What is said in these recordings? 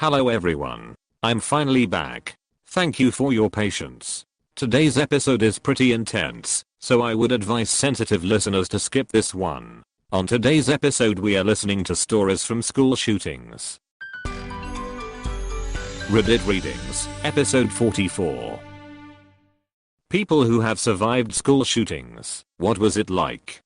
Hello everyone. I'm finally back. Thank you for your patience. Today's episode is pretty intense, so I would advise sensitive listeners to skip this one. On today's episode we are listening to stories from school shootings. Reddit Readings, Episode 44. People who have survived school shootings. What was it like?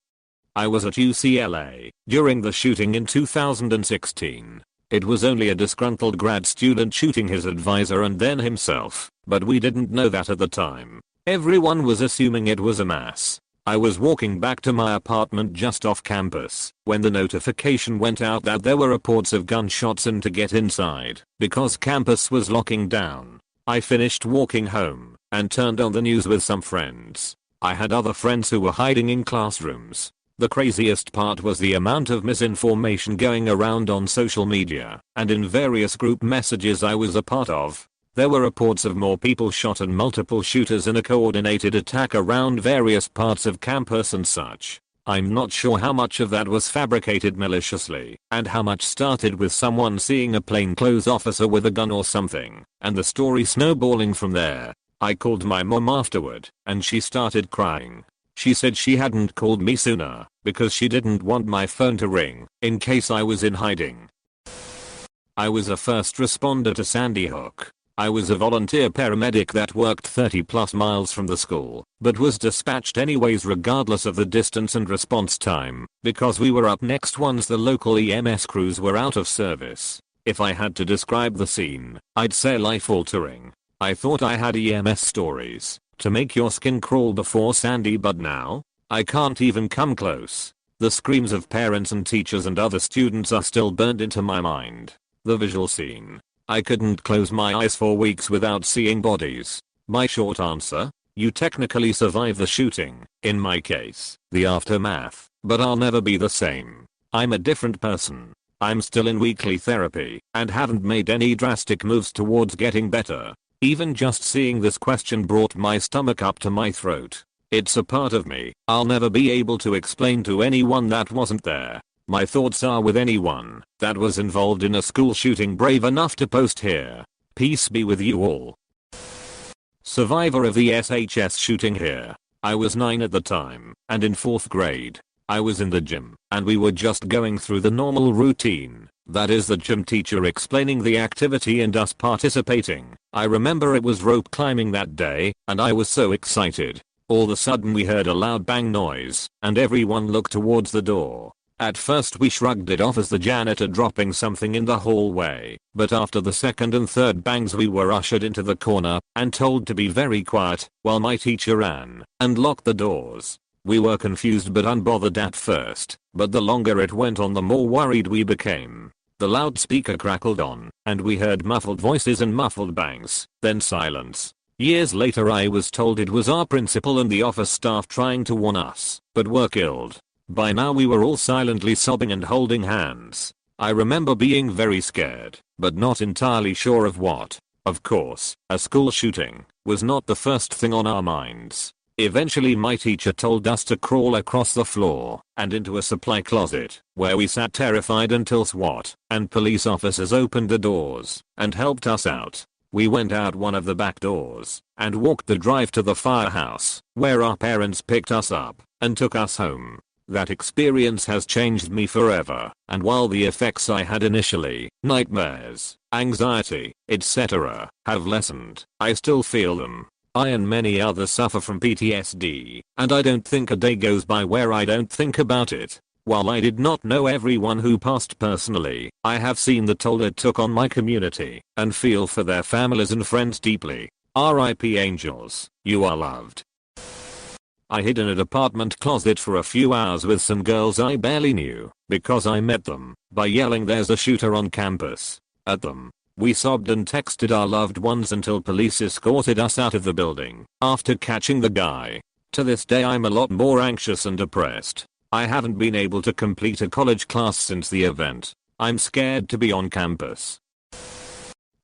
I was at UCLA during the shooting in 2016. It was only a disgruntled grad student shooting his advisor and then himself, but we didn't know that at the time. Everyone was assuming it was a mass. I was walking back to my apartment just off campus when the notification went out that there were reports of gunshots and to get inside because campus was locking down. I finished walking home and turned on the news with some friends. I had other friends who were hiding in classrooms. The craziest part was the amount of misinformation going around on social media and in various group messages I was a part of. There were reports of more people shot and multiple shooters in a coordinated attack around various parts of campus and such. I'm not sure how much of that was fabricated maliciously and how much started with someone seeing a plainclothes officer with a gun or something and the story snowballing from there. I called my mom afterward and she started crying. She said she hadn't called me sooner because she didn't want my phone to ring in case I was in hiding. I was a first responder to Sandy Hook. I was a volunteer paramedic that worked 30 plus miles from the school, but was dispatched anyways regardless of the distance and response time because we were up next once the local EMS crews were out of service. If I had to describe the scene, I'd say life-altering. I thought I had EMS stories to make your skin crawl before Sandy, but now I can't even come close. The screams of parents and teachers and other students are still burned into my mind. The visual scene. I couldn't close my eyes for weeks without seeing bodies. My short answer? You technically survived the shooting, in my case, the aftermath, but I'll never be the same. I'm a different person. I'm still in weekly therapy and haven't made any drastic moves towards getting better. Even just seeing this question brought my stomach up to my throat. It's a part of me I'll never be able to explain to anyone that wasn't there. My thoughts are with anyone that was involved in a school shooting brave enough to post here. Peace be with you all. Survivor of the SHS shooting here. I was 9 at the time and in 4th grade. I was in the gym and we were just going through the normal routine. That is the gym teacher explaining the activity and us participating. I remember it was rope climbing that day and I was so excited. All of a sudden we heard a loud bang noise and everyone looked towards the door. At first we shrugged it off as the janitor dropping something in the hallway, but after the second and third bangs we were ushered into the corner and told to be very quiet while my teacher ran and locked the doors. We were confused but unbothered at first, but the longer it went on the more worried we became. The loudspeaker crackled on, and we heard muffled voices and muffled bangs, then silence. Years later I was told it was our principal and the office staff trying to warn us, but were killed. By now we were all silently sobbing and holding hands. I remember being very scared, but not entirely sure of what. Of course, a school shooting was not the first thing on our minds. Eventually my teacher told us to crawl across the floor and into a supply closet where we sat terrified until SWAT and police officers opened the doors and helped us out. We went out one of the back doors and walked the drive to the firehouse where our parents picked us up and took us home. That experience has changed me forever, and while the effects I had initially, nightmares, anxiety, etc., have lessened, I still feel them. I and many others suffer from PTSD, and I don't think a day goes by where I don't think about it. While I did not know everyone who passed personally, I have seen the toll it took on my community and feel for their families and friends deeply. R.I.P. angels, you are loved. I hid in an apartment closet for a few hours with some girls I barely knew because I met them by yelling "There's a shooter on campus" at them. We sobbed and texted our loved ones until police escorted us out of the building after catching the guy. To this day I'm a lot more anxious and depressed. I haven't been able to complete a college class since the event. I'm scared to be on campus.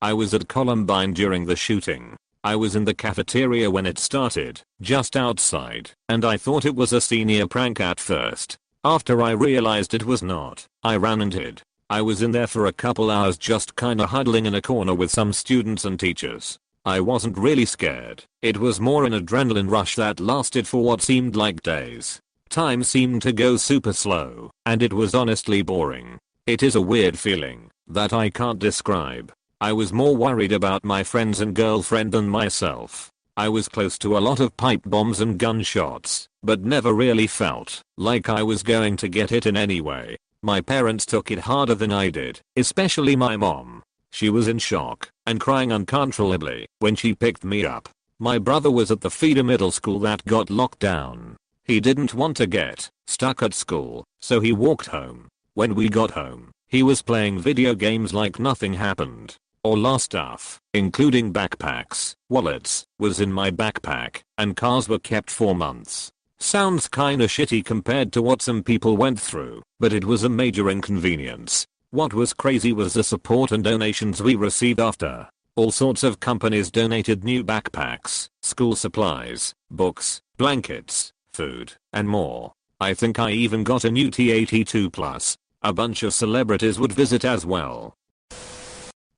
I was at Columbine during the shooting. I was in the cafeteria when it started, just outside, and I thought it was a senior prank at first. After I realized it was not, I ran and hid. I was in there for a couple hours just kinda huddling in a corner with some students and teachers. I wasn't really scared, it was more an adrenaline rush that lasted for what seemed like days. Time seemed to go super slow, and it was honestly boring. It is a weird feeling that I can't describe. I was more worried about my friends and girlfriend than myself. I was close to a lot of pipe bombs and gunshots, but never really felt like I was going to get hit in any way. My parents took it harder than I did, especially my mom. She was in shock and crying uncontrollably when she picked me up. My brother was at the feeder middle school that got locked down. He didn't want to get stuck at school, so he walked home. When we got home, he was playing video games like nothing happened. All our stuff, including backpacks, wallets, was in my backpack, and cars were kept for months. Sounds kinda shitty compared to what some people went through, but it was a major inconvenience. What was crazy was the support and donations we received after. All sorts of companies donated new backpacks, school supplies, books, blankets, food, and more. I think I even got a new T82 Plus. A bunch of celebrities would visit as well.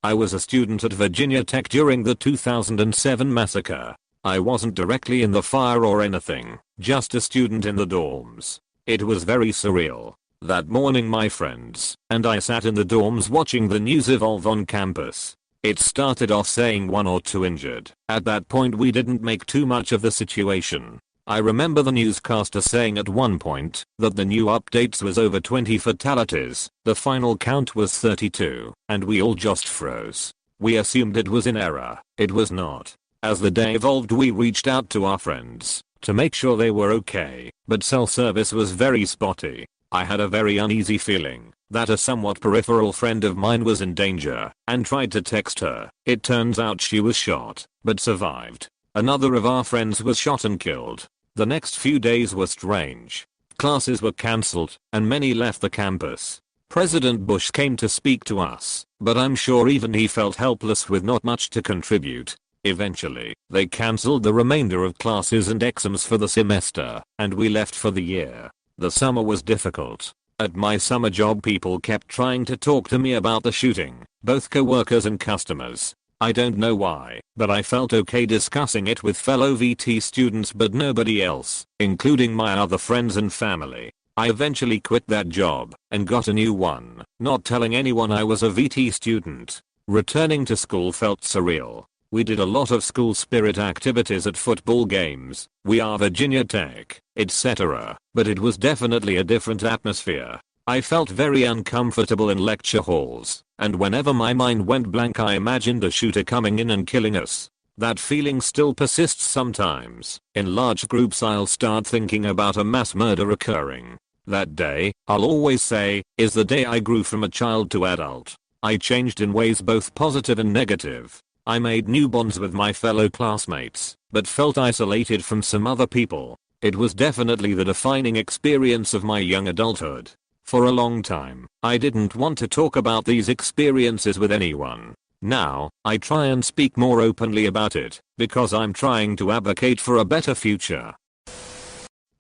I was a student at Virginia Tech during the 2007 massacre. I wasn't directly in the fire or anything, just a student in the dorms. It was very surreal. That morning my friends and I sat in the dorms watching the news evolve on campus. It started off saying 1 or 2 injured. At that point we didn't make too much of the situation. I remember the newscaster saying at one point that the new updates was over 20 fatalities, the final count was 32, and we all just froze. We assumed it was in error. It was not. As the day evolved we reached out to our friends to make sure they were okay, but cell service was very spotty. I had a very uneasy feeling that a somewhat peripheral friend of mine was in danger and tried to text her. It turns out she was shot, but survived. Another of our friends was shot and killed. The next few days were strange. Classes were cancelled, and many left the campus. President Bush came to speak to us, but I'm sure even he felt helpless with not much to contribute. Eventually, they cancelled the remainder of classes and exams for the semester, and we left for the year. The summer was difficult. At my summer job people kept trying to talk to me about the shooting, both coworkers and customers. I don't know why, but I felt okay discussing it with fellow VT students but nobody else, including my other friends and family. I eventually quit that job and got a new one, not telling anyone I was a VT student. Returning to school felt surreal. We did a lot of school spirit activities at football games, we are Virginia Tech, etc., but it was definitely a different atmosphere. I felt very uncomfortable in lecture halls, and whenever my mind went blank I imagined a shooter coming in and killing us. That feeling still persists sometimes. In large groups I'll start thinking about a mass murder occurring. That day, I'll always say, is the day I grew from a child to adult. I changed in ways both positive and negative. I made new bonds with my fellow classmates, but felt isolated from some other people. It was definitely the defining experience of my young adulthood. For a long time, I didn't want to talk about these experiences with anyone. Now, I try and speak more openly about it, because I'm trying to advocate for a better future.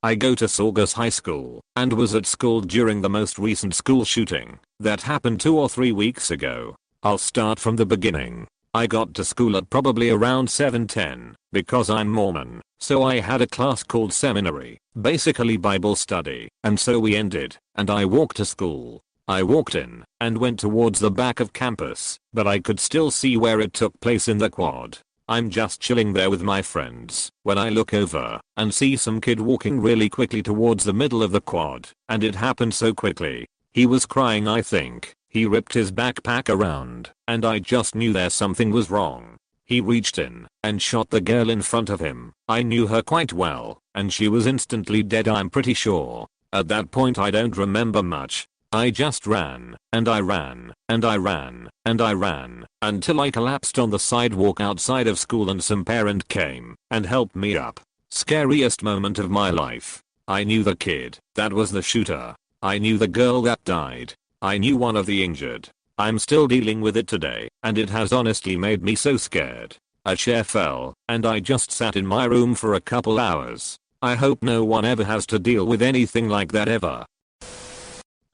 I go to Saugus High School, and was at school during the most recent school shooting that happened 2 or 3 weeks ago. I'll start from the beginning. I got to school at probably around 7:10, because I'm Mormon, so I had a class called seminary, basically Bible study, and so we ended, and I walked to school. I walked in, and went towards the back of campus, but I could still see where it took place in the quad. I'm just chilling there with my friends, when I look over, and see some kid walking really quickly towards the middle of the quad, and it happened so quickly. He was crying I think. He ripped his backpack around, and I just knew there something was wrong. He reached in and shot the girl in front of him. I knew her quite well, and she was instantly dead I'm pretty sure. At that point I don't remember much. I just ran, and I ran, and I ran, and I ran, until I collapsed on the sidewalk outside of school and some parent came and helped me up. Scariest moment of my life. I knew the kid that was the shooter. I knew the girl that died. I knew one of the injured. I'm still dealing with it today, and it has honestly made me so scared. A chair fell, and I just sat in my room for a couple hours. I hope no one ever has to deal with anything like that ever.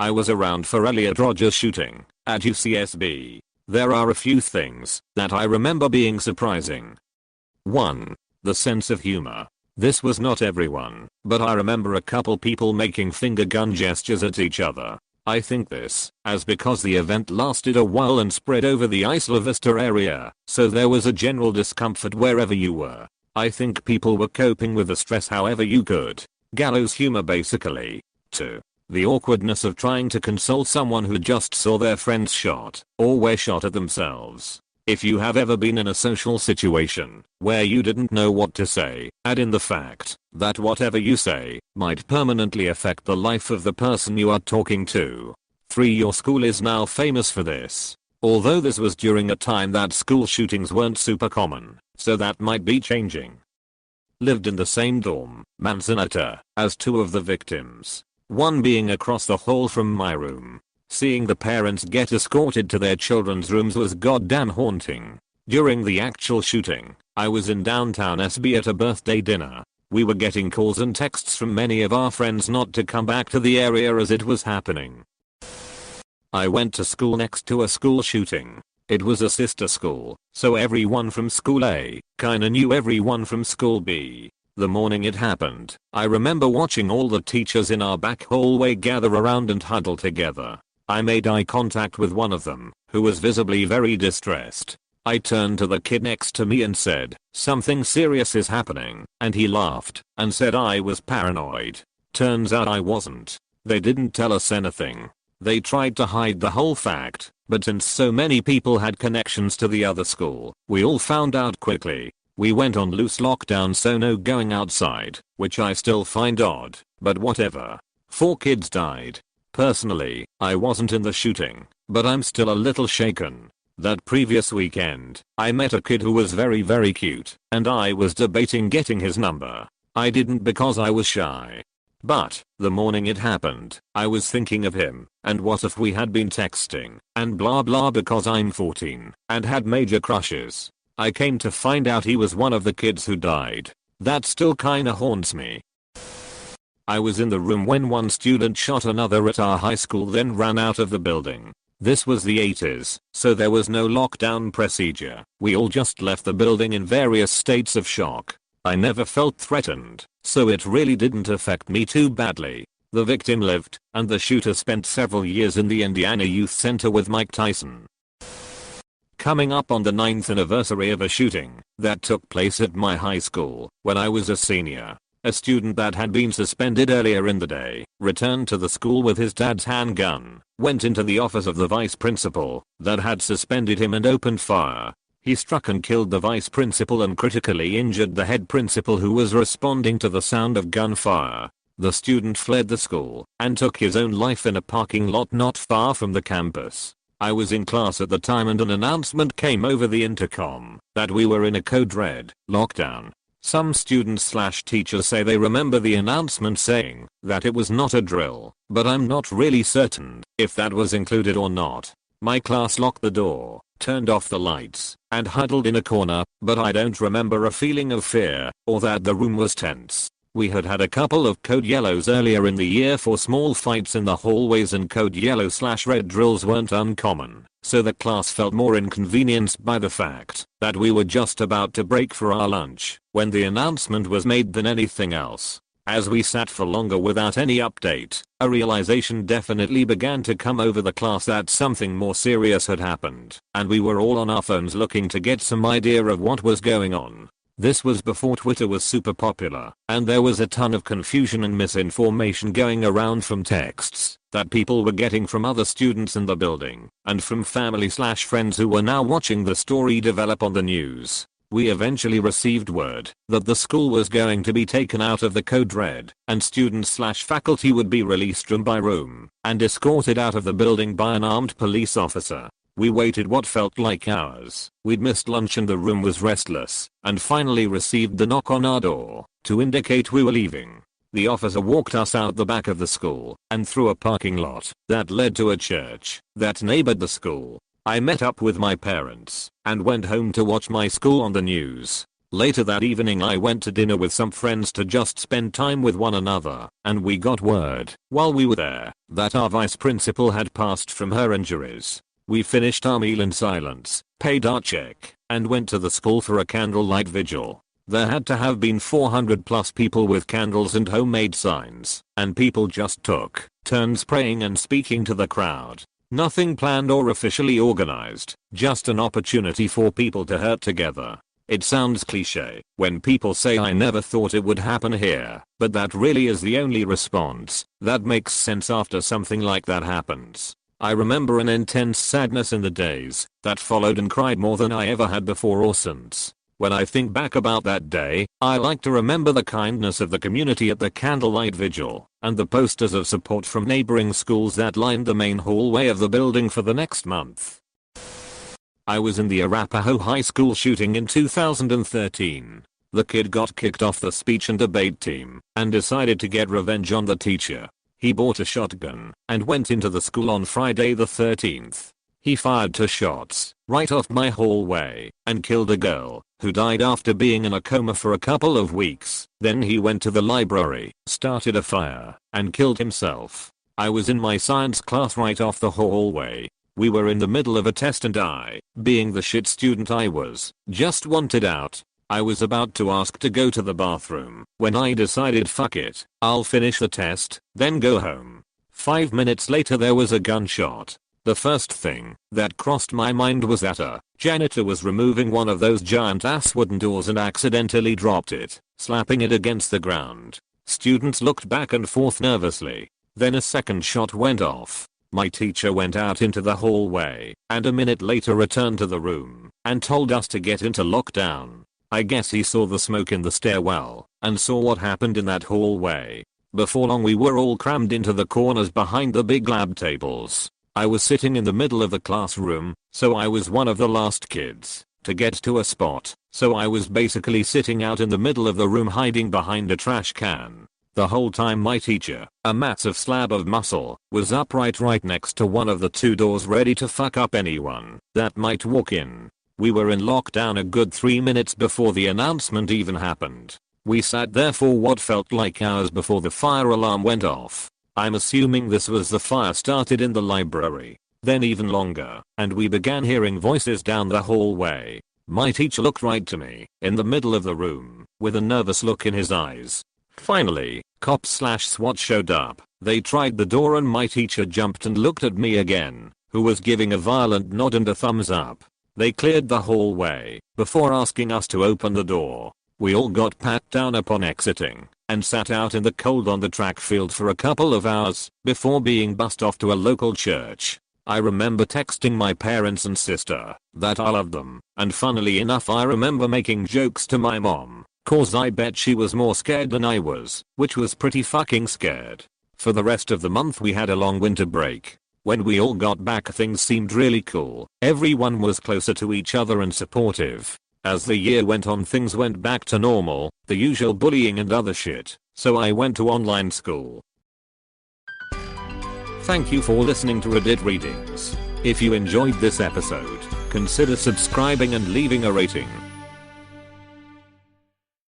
I was around for Elliot Rogers' shooting at UCSB. There are a few things that I remember being surprising. 1. The sense of humor. This was not everyone, but I remember a couple people making finger gun gestures at each other. I think this as because the event lasted a while and spread over the Isla Vista area, so there was a general discomfort wherever you were. I think people were coping with the stress however you could. Gallows humor basically. 2. The awkwardness of trying to console someone who just saw their friends shot, or were shot at themselves. If you have ever been in a social situation where you didn't know what to say, add in the fact that whatever you say might permanently affect the life of the person you are talking to. 3. Your school is now famous for this. Although this was during a time that school shootings weren't super common, so that might be changing. Lived in the same dorm, Manzanita, as 2 of the victims. One being across the hall from my room. Seeing the parents get escorted to their children's rooms was goddamn haunting. During the actual shooting, I was in downtown SB at a birthday dinner. We were getting calls and texts from many of our friends not to come back to the area as it was happening. I went to school next to a school shooting. It was a sister school, so everyone from school A kinda knew everyone from school B. The morning it happened, I remember watching all the teachers in our back hallway gather around and huddle together. I made eye contact with one of them, who was visibly very distressed. I turned to the kid next to me and said, "Something serious is happening," and he laughed and said I was paranoid. Turns out I wasn't. They didn't tell us anything. They tried to hide the whole fact, but since so many people had connections to the other school, we all found out quickly. We went on loose lockdown, so no going outside, which I still find odd, but whatever. 4 kids died. Personally, I wasn't in the shooting, but I'm still a little shaken. That previous weekend, I met a kid who was very cute, and I was debating getting his number. I didn't because I was shy. But, the morning it happened, I was thinking of him, and what if we had been texting, and blah blah because I'm 14, and had major crushes. I came to find out he was one of the kids who died. That still kinda haunts me. I was in the room when one student shot another at our high school, then ran out of the building. This was the 80s, so there was no lockdown procedure. We all just left the building in various states of shock. I never felt threatened, so it really didn't affect me too badly. The victim lived, and the shooter spent several years in the Indiana Youth Center with Mike Tyson. Coming up on the 9th anniversary of a shooting that took place at my high school when I was a senior. A student that had been suspended earlier in the day returned to the school with his dad's handgun, went into the office of the vice principal that had suspended him and opened fire. He struck and killed the vice principal and critically injured the head principal, who was responding to the sound of gunfire. The student fled the school and took his own life in a parking lot not far from the campus. I was in class at the time and an announcement came over the intercom that we were in a code red lockdown. Some students/teachers say they remember the announcement saying that it was not a drill, but I'm not really certain if that was included or not. My class locked the door, turned off the lights, and huddled in a corner, but I don't remember a feeling of fear or that the room was tense. We had had a couple of code yellows earlier in the year for small fights in the hallways, and code yellow/red drills weren't uncommon, so the class felt more inconvenienced by the fact that we were just about to break for our lunch when the announcement was made than anything else. As we sat for longer without any update, a realization definitely began to come over the class that something more serious had happened, and we were all on our phones looking to get some idea of what was going on. This was before Twitter was super popular, and there was a ton of confusion and misinformation going around from texts that people were getting from other students in the building, and from family/friends who were now watching the story develop on the news. We eventually received word that the school was going to be taken out of the code red, and students/faculty would be released room by room and escorted out of the building by an armed police officer. We waited what felt like hours. We'd missed lunch and the room was restless, and finally received the knock on our door to indicate we were leaving. The officer walked us out the back of the school and through a parking lot that led to a church that neighbored the school. I met up with my parents and went home to watch my school on the news. Later that evening I went to dinner with some friends to just spend time with one another, and we got word, while we were there, that our vice principal had passed from her injuries. We finished our meal in silence, paid our check, and went to the school for a candlelight vigil. There had to have been 400 plus people with candles and homemade signs, and people just took turns praying and speaking to the crowd. Nothing planned or officially organized, just an opportunity for people to hurt together. It sounds cliche when people say I never thought it would happen here, but that really is the only response that makes sense after something like that happens. I remember an intense sadness in the days that followed and cried more than I ever had before or since. When I think back about that day, I like to remember the kindness of the community at the candlelight vigil, and the posters of support from neighboring schools that lined the main hallway of the building for the next month. I was in the Arapahoe High School shooting in 2013. The kid got kicked off the speech and debate team and decided to get revenge on the teacher. He bought a shotgun and went into the school on Friday the 13th. He fired 2 shots right off my hallway and killed a girl who died after being in a coma for a couple of weeks. Then he went to the library, started a fire, and killed himself. I was in my science class right off the hallway. We were in the middle of a test and I, being the shit student I was, just wanted out. I was about to ask to go to the bathroom when I decided fuck it, I'll finish the test, then go home. 5 minutes later there was a gunshot. The first thing that crossed my mind was that a janitor was removing one of those giant ass wooden doors and accidentally dropped it, slapping it against the ground. Students looked back and forth nervously. Then a second shot went off. My teacher went out into the hallway and a minute later returned to the room and told us to get into lockdown. I guess he saw the smoke in the stairwell and saw what happened in that hallway. Before long we were all crammed into the corners behind the big lab tables. I was sitting in the middle of the classroom, so I was one of the last kids to get to a spot, so I was basically sitting out in the middle of the room hiding behind a trash can. The whole time my teacher, a massive slab of muscle, was upright right next to one of the 2 doors ready to fuck up anyone that might walk in. We were in lockdown a good 3 minutes before the announcement even happened. We sat there for what felt like hours before the fire alarm went off. I'm assuming this was the fire started in the library. Then even longer, and we began hearing voices down the hallway. My teacher looked right to me, in the middle of the room, with a nervous look in his eyes. Finally, cops/SWAT showed up. They tried the door and my teacher jumped and looked at me again, who was giving a violent nod and a thumbs up. They cleared the hallway before asking us to open the door. We all got pat down upon exiting and sat out in the cold on the track field for a couple of hours before being bussed off to a local church. I remember texting my parents and sister that I loved them, and funnily enough I remember making jokes to my mom. Cause I bet she was more scared than I was, which was pretty fucking scared. For the rest of the month we had a long winter break. When we all got back things seemed really cool. Everyone was closer to each other and supportive. As the year went on things went back to normal, the usual bullying and other shit, so I went to online school. Thank you for listening to Reddit Readings. If you enjoyed this episode, consider subscribing and leaving a rating.